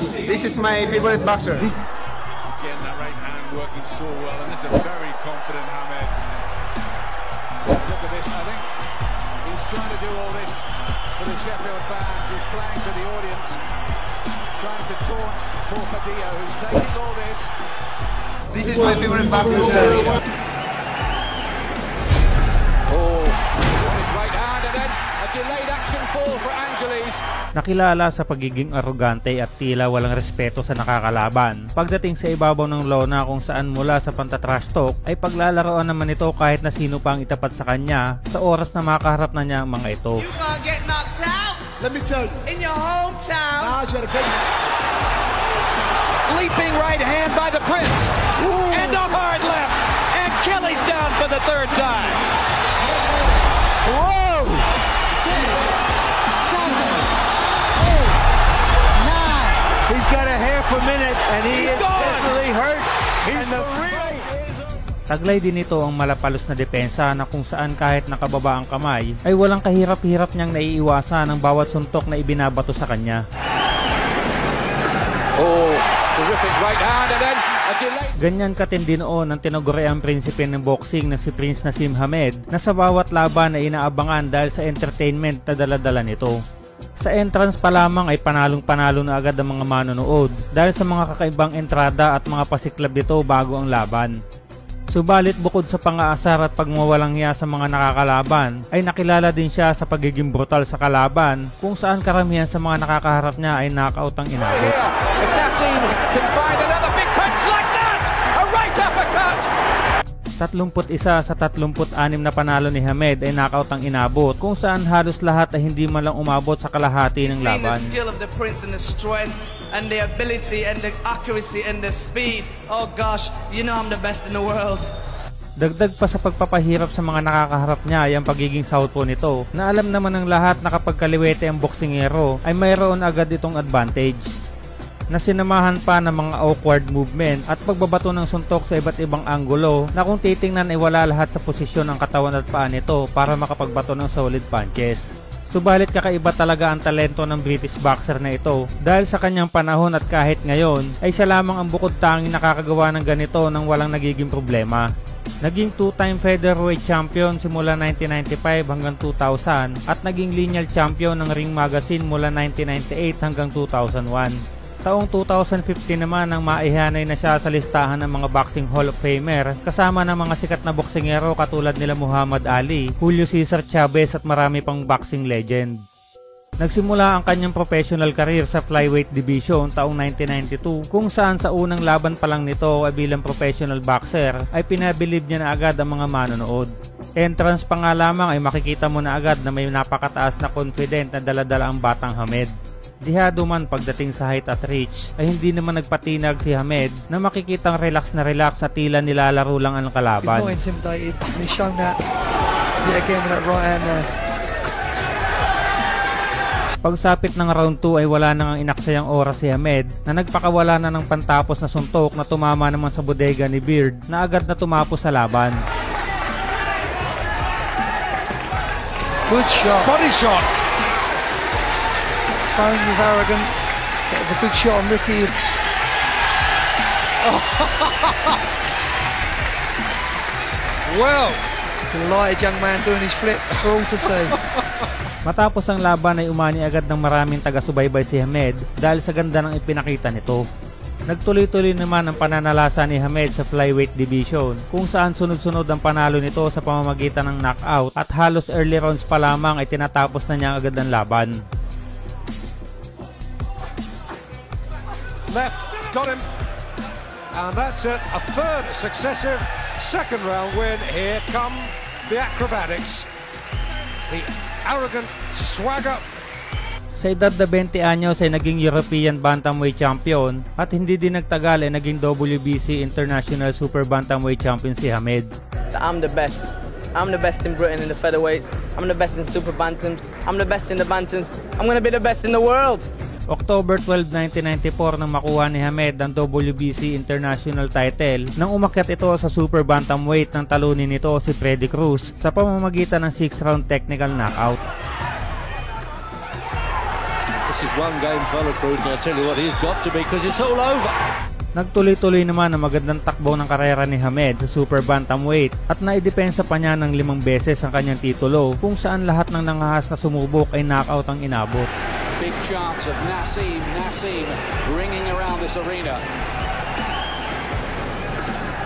This is my favorite boxer. Again, that right hand working so well, and this is a very confident Hamed. Look at this, I think he's trying to do all this for the Sheffield fans. He's playing to the audience, trying to taunt poor Padillo, who's taking all this. This is my favorite boxer. Oh, right hand, and then a delayed action fall for Angeles. Nakilala sa pagiging arrogante at tila walang respeto sa nakakalaban. Pagdating sa ibabaw ng lona kung saan mula sa pantatrash talk ay paglalaroan naman ito kahit na sino pang itapat sa kanya sa oras na makaharap na niya ang mga ito. You gonna get knocked out? Let me tell you. In your hometown. Leaping right hand by the Prince. Ooh. And a hard left. And Kelly's down for the third time. Whoa! 6, 7, 8, 9. He's got a half a minute and he is definitely hurt. He's the real. Taglay din ito ang malapalos na depensa na kung saan kahit nakababa ang kamay ay walang kahirap-hirap niyang naiiwasan ang bawat suntok na ibinabato sa kanya. Oh, terrific right hand, and then a delay. Ganyan katindi noon ang tinaguriang prinsipe ng boxing na si Prince Naseem Hamed na sa bawat laban ay inaabangan dahil sa entertainment na dala-dala nito. Sa entrance pa lamang ay panalong-panalo na agad ang mga manonood dahil sa mga kakaibang entrada at mga pasiklab nito bago ang laban. Subalit bukod sa pang-aasar at pagmawalang hiya sa mga nakakalaban, ay nakilala din siya sa pagiging brutal sa kalaban kung saan karamihan sa mga nakakaharap niya ay knockout ang inabot. If Naseem can find another big punch like that, a right uppercut. 31 sa 36 na panalo ni Hamed ay knockout ang inabot kung saan halos lahat ay hindi man lang umabot sa kalahati ng laban. The skill of the Prince and the strength and the ability and the accuracy and the speed. Oh gosh, you know I'm the best in the world. Dagdag pa sa pagpapahirap sa mga nakakaharap niya ay ang pagiging southpaw nito na alam naman ng lahat na kapag kaliwete ang boksingero ay mayroon agad itong advantage. Na sinamahan pa ng mga awkward movement at pagbabato ng suntok sa iba't ibang anggulo na kung titingnan ay wala lahat sa posisyon ng katawan at paa nito para makapagbato ng solid punches. Subalit kakaiba talaga ang talento ng British boxer na ito dahil sa kanyang panahon at kahit ngayon ay siya lamang ang bukod tanging nakakagawa ng ganito nang walang nagiging problema. Naging 2-time featherweight champion simula 1995 hanggang 2000 at naging lineal champion ng Ring Magazine mula 1998 hanggang 2001. Taong 2015 naman nang maihanay na siya sa listahan ng mga Boxing Hall of Famer kasama ng mga sikat na boksingero katulad nila Muhammad Ali, Julio Cesar Chavez at marami pang boxing legend. Nagsimula ang kanyang professional career sa flyweight division taong 1992 kung saan sa unang laban pa lang nito ay bilang professional boxer ay pinabilib niya na agad ang mga manonood. Entrance pa nga lamang ay makikita mo na agad na may napakataas na confident na daladala ang batang Hamed. Dihado man pagdating sa height at reach ay hindi naman nagpatinag si Hamed na makikitang relax na relax at tila nilalaro lang ang kalaban. He's not intimidated. He's shown that yet again with that right hand there. Pagsapit ng round 2 ay wala nang inaksayang oras si Hamed na nagpakawala na ng pantapos na suntok na tumama naman sa bodega ni Beard na agad na tumapos sa laban. Good shot. Body shot. Phone with arrogance. That was a good shot on Ricky. Well. Delighted young man doing his flips for all to see. Matapos ang laban ay umani agad ng maraming taga-subaybay si Hamed dahil sa ganda ng ipinakita nito. Nagtuloy-tuloy naman ang pananalasa ni Hamed sa flyweight division kung saan sunod-sunod ang panalo nito sa pamamagitan ng knockout at halos early rounds pa lamang ay tinatapos na niya agad ang laban. Left, got him, and that's it, a third successive second round win. Here come the acrobatics, the arrogant swagger. Sa edad na 20 anyos ay naging European Bantamweight Champion at hindi din nagtagal ay naging WBC International Super Bantamweight Champion si Hamed. I'm the best. I'm the best in Britain in the featherweights. I'm the best in super bantams. I'm the best in the bantams. I'm gonna be the best in the world. October 12, 1994 nang makuha ni Hamed ang WBC International title nang umakyat ito sa Super Bantamweight nang talunin nito si Freddie Cruz sa pamamagitan ng 6-round technical knockout. This is one game follow-through, and I tell you what, he's got to be, because it's all over. Nagtuloy-tuloy naman ang magandang takbo ng karera ni Hamed sa Super Bantamweight at naidepensa pa niya ng 5 beses ang kanyang titulo, kung saan lahat ng nangahas na sumubok ay knockout ang inabot. Big chance of Naseem ringing around this arena.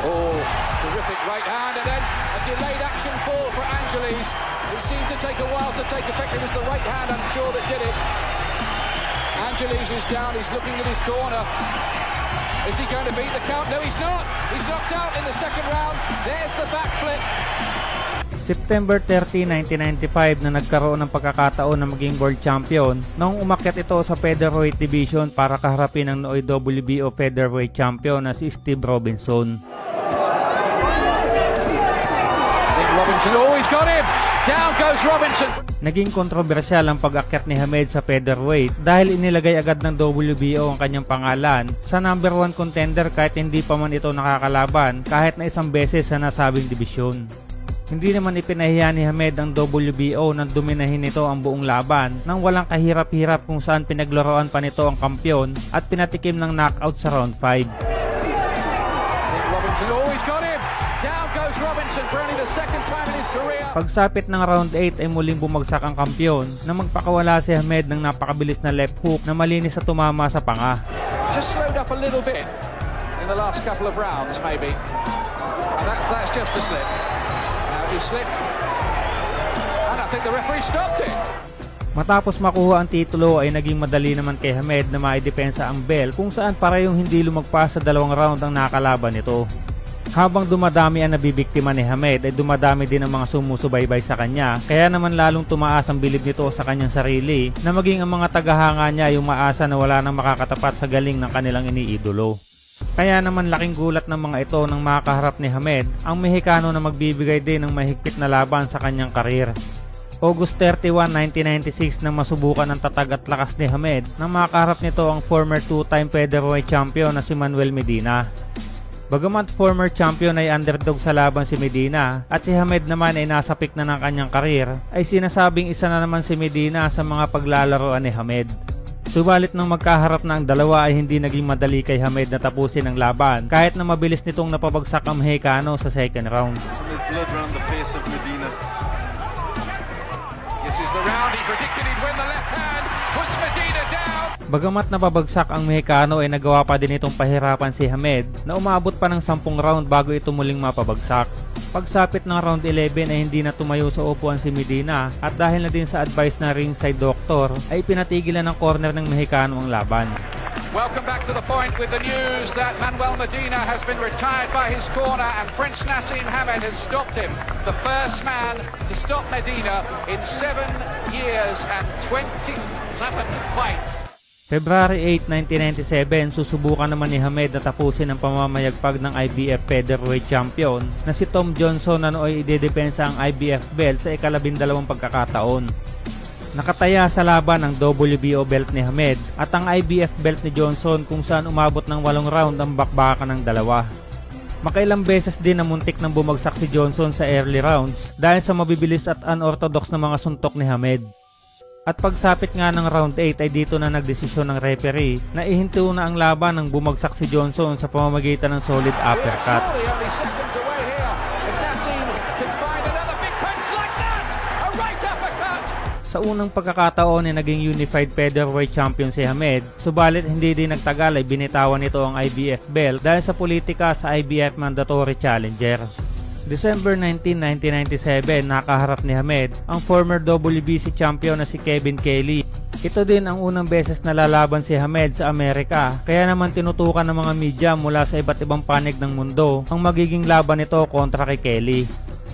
Oh, terrific right hand, and then a delayed action fall for Angeles. It seemed to take a while to take effect. It was the right hand, I'm sure, that did it. Angeles is down, he's looking at his corner. Is he going to beat the count? No, he's not. He's knocked out in the second round. There's the backflip. September 30, 1995 na nagkaroon ng pagkakataon na maging world champion nang umakyat ito sa featherweight division para kaharapin ang nooy WBO featherweight champion na si Steve Robinson. Robinson, oh, he's got him! Down goes Robinson! Naging kontrobersyal ang pag-akyat ni Hamed sa featherweight dahil inilagay agad ng WBO ang kanyang pangalan sa number 1 contender kahit hindi pa man ito nakakalaban kahit na isang beses sa nasabing dibisyon. Hindi naman ipinahiya ni Hamed ang WBO nang dominahin nito ang buong laban nang walang kahirap-hirap, kung saan pinaglaruan pa nito ang kampyon at pinatikim ng knockout sa round 5. Robinson, oh, he's got him! Down goes Robinson for only the second time in his career. Pagsapit ng round 8 ay muling bumagsak ang kampyon na magpakawala si Hamed ng napakabilis na left hook na malinis sa tumama sa panga. Just slowed up a little bit in the last couple of rounds maybe. And that's just a slip. Now he slipped. And I think the referee stopped it. Matapos makuha ang titulo ay naging madali naman kay Hamed na maidepensa ang belt, kung saan parehong hindi lumagpas sa 2 round ang nakalaban nito. Habang dumadami ang nabibiktima ni Hamed ay dumadami din ang mga sumusubaybay sa kanya, kaya naman lalong tumaas ang bilib nito sa kanyang sarili na maging ang mga tagahanga niya yung maasa na wala nang makakatapat sa galing ng kanilang iniidolo. Kaya naman laking gulat ng mga ito nang makaharap ni Hamed ang Mexicano na magbibigay din ng mahigpit na laban sa kanyang karir. August 31, 1996 nang masubukan ang tatag at lakas ni Hamed nang makaharap nito ang former 2-time featherweight champion na si Manuel Medina. Bagamat former champion ay underdog sa laban si Medina at si Hamed naman ay nasa peak na ng kanyang karir, ay sinasabing isa na naman si Medina sa mga paglalaroan ni Hamed. Subalit nang magkaharap na ang dalawa ay hindi naging madali kay Hamed na tapusin ang laban kahit na mabilis nitong napabagsak ang Mexicano sa second round. This is the round he predicted he'd win. The left hand puts Medina down. Bagamat napabagsak ang Mexicano ay nagawa pa din itong pahirapan si Hamed na umabot pa ng 10 round bago ito muling mapabagsak. Pagsapit ng round 11 ay hindi na tumayo sa upuan si Medina at dahil na din sa advice ng ringside doctor ay pinatigilan ng corner ng Mexicano ang laban. Welcome back to the point with the news that Manuel Medina has been retired by his corner and Prince Naseem Hamed has stopped him. The first man to stop Medina in 7 years and 27 fights. February 8, 1997, susubukan naman ni Hamed na tapusin ang pamamayagpag ng IBF featherweight champion na si Tom Johnson na nooy idedepensa ang IBF belt sa ika-12 pagkakataon. Nakataya sa laban ang WBO belt ni Hamed at ang IBF belt ni Johnson, kung saan umabot ng 8 round ang bakbakan ng dalawa. Makailang beses din na muntik nang bumagsak si Johnson sa early rounds dahil sa mabibilis at unorthodox na mga suntok ni Hamed. At pagsapit nga ng round 8 ay dito na nagdesisyon ng referee na ihinto na ang laban nang bumagsak si Johnson sa pamamagitan ng solid uppercut. Sa unang pagkakataon ay naging unified featherweight champion si Hamed, subalit hindi din nagtagal ay binitawan nito ang IBF belt dahil sa politika sa IBF mandatory challenger. December 19, 1997, nakaharap ni Hamed ang former WBC champion na si Kevin Kelly. Ito din ang unang beses na lalaban si Hamed sa Amerika, kaya naman tinutukan ng mga media mula sa iba't ibang panig ng mundo ang magiging laban nito kontra kay Kelly.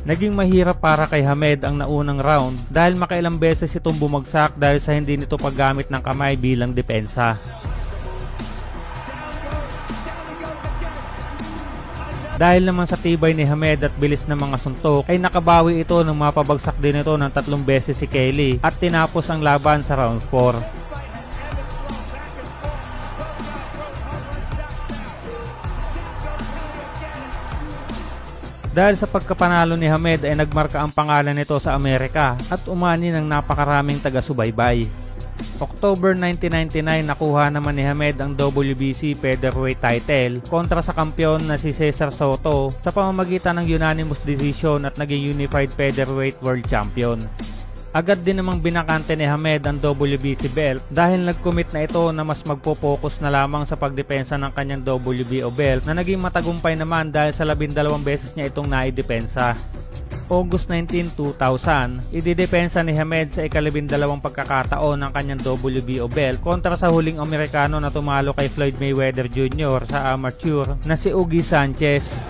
Naging mahirap para kay Hamed ang naunang round dahil makailang beses itong bumagsak dahil sa hindi nito paggamit ng kamay bilang depensa. Dahil naman sa tibay ni Hamed at bilis ng mga suntok ay nakabawi ito nang mapabagsak din ito ng 3 beses si Kelly at tinapos ang laban sa round 4. Dahil sa pagkapanalo ni Hamed ay nagmarka ang pangalan nito sa Amerika at umani ng napakaraming taga-subaybay. October 1999 nakuha naman ni Hamed ang WBC featherweight title kontra sa kampiyon na si Cesar Soto sa pamamagitan ng unanimous decision at naging unified featherweight world champion. Agad din namang binakante ni Hamed ang WBC belt dahil nag-commit na ito na mas magpo-focus na lamang sa pagdepensa ng kanyang WBO belt na naging matagumpay naman dahil sa 12 beses niya itong naidepensa. August 19, 2000, ididepensa ni Hamed sa ika-12 pagkakataon ng kanyang WBO belt kontra sa huling Amerikano na tumalo kay Floyd Mayweather Jr. sa amateur na si Ugi Sanchez.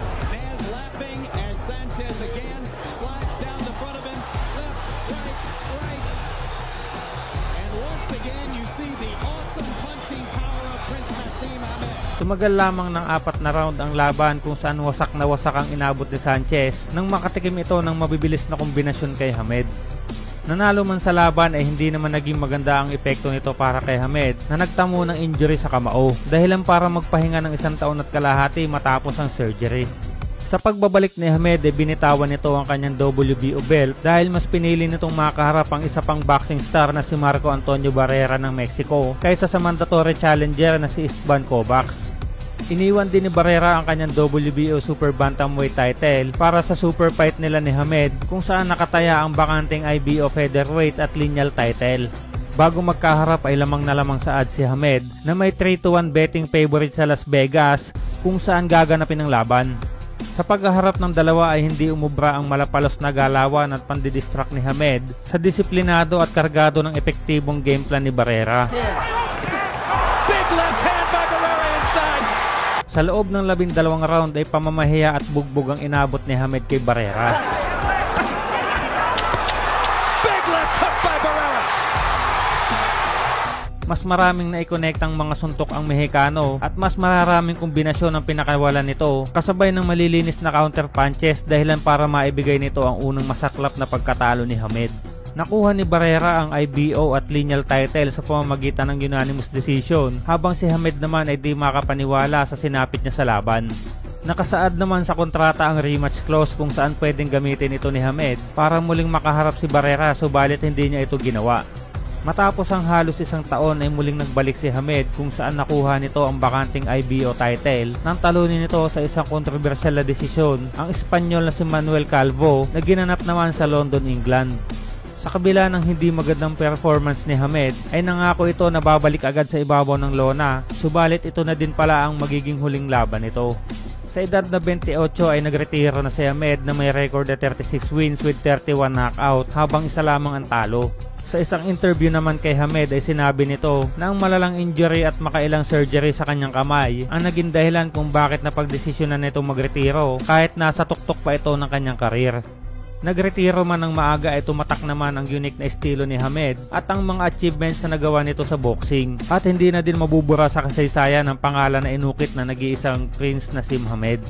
Tumagal lamang ng 4 na round ang laban kung saan wasak na wasak ang inabot ni Sanchez nang makatikim ito ng mabibilis na kombinasyon kay Hamed. Nanalo man sa laban ay hindi naman naging maganda ang epekto nito para kay Hamed na nagtamo ng injury sa kamao dahilan para magpahinga ng 1 taon at kalahati matapos ang surgery. Sa pagbabalik ni Hamed ay binitawan nito ang kanyang WBO belt dahil mas pinili nitong makaharap ang isa pang boxing star na si Marco Antonio Barrera ng Mexico kaysa sa mandatory challenger na si Istvan Kovacs. Iniwan din ni Barrera ang kanyang WBO Super Bantamweight title para sa super fight nila ni Hamed kung saan nakataya ang bakanting IBO Featherweight at lineal title. Bago magkaharap ay lamang na lamang sa odds si Hamed na may 3-1 betting favorite sa Las Vegas kung saan gaganapin ang laban. Sa paghaharap ng dalawa ay hindi umubra ang malapalos na galawan at pandidistract ni Hamed sa disiplinado at kargado ng epektibong game plan ni Barrera. Big left hand by Barrera inside. Sa loob ng 12 round ay pamamahiya at bugbog ang inabot ni Hamed kay Barrera. Big left hook by Barrera. Mas maraming naikonekt ang mga suntok ang Mexicano at mas maraming kombinasyon ang pinakawalan nito kasabay ng malilinis na counter punches dahilan para maibigay nito ang unang masaklap na pagkatalo ni Hamed. Nakuha ni Barrera ang IBO at lineal title sa pamamagitan ng unanimous decision habang si Hamed naman ay di makapaniwala sa sinapit niya sa laban. Nakasaad naman sa kontrata ang rematch clause kung saan pwedeng gamitin ito ni Hamed para muling makaharap si Barrera subalit hindi niya ito ginawa. Matapos ang halos 1 taon ay muling nagbalik si Hamed kung saan nakuha nito ang bakanting IBO title nang talunin nito sa isang kontrobersyal na desisyon ang Espanyol na si Manuel Calvo na ginanap naman sa London, England. Sa kabila ng hindi magandang performance ni Hamed ay nangako ito na babalik agad sa ibabaw ng lona, subalit ito na din pala ang magiging huling laban nito. Sa edad na 28 ay nagretiro na si Hamed na may record na 36 wins with 31 knockout habang isa lamang ang talo. Sa isang interview naman kay Hamed ay sinabi nito na ang malalang injury at makailang surgery sa kanyang kamay ang naging dahilan kung bakit napagdesisyonan nito magretiro kahit nasa tuktok pa ito ng kanyang karir. Nagretiro man ng maaga ay tumatak naman ang unique na estilo ni Hamed at ang mga achievements na nagawa nito sa boxing at hindi na din mabubura sa kasaysayan ng pangalan na inukit na nag-iisang prince na si Hamed.